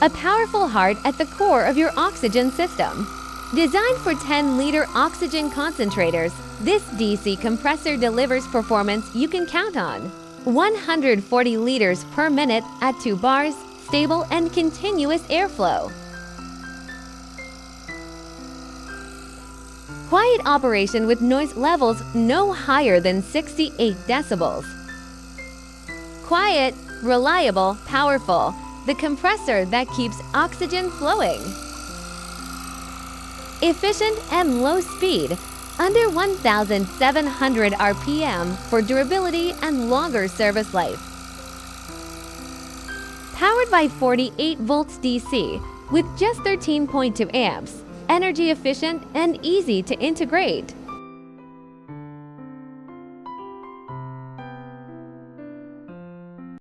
a powerful heart at the core of your oxygen system. Designed for 10-liter oxygen concentrators, this DC compressor delivers performance you can count on. 140 liters per minute at 2 bars, stable and continuous airflow. Quiet operation with noise levels no higher than 68 decibels. Quiet, reliable, powerful. The compressor that keeps oxygen flowing. Efficient and low speed, under 1,700 RPM for durability and longer service life. Powered by 48 volts DC with just 13.2 amps, energy efficient and easy to integrate.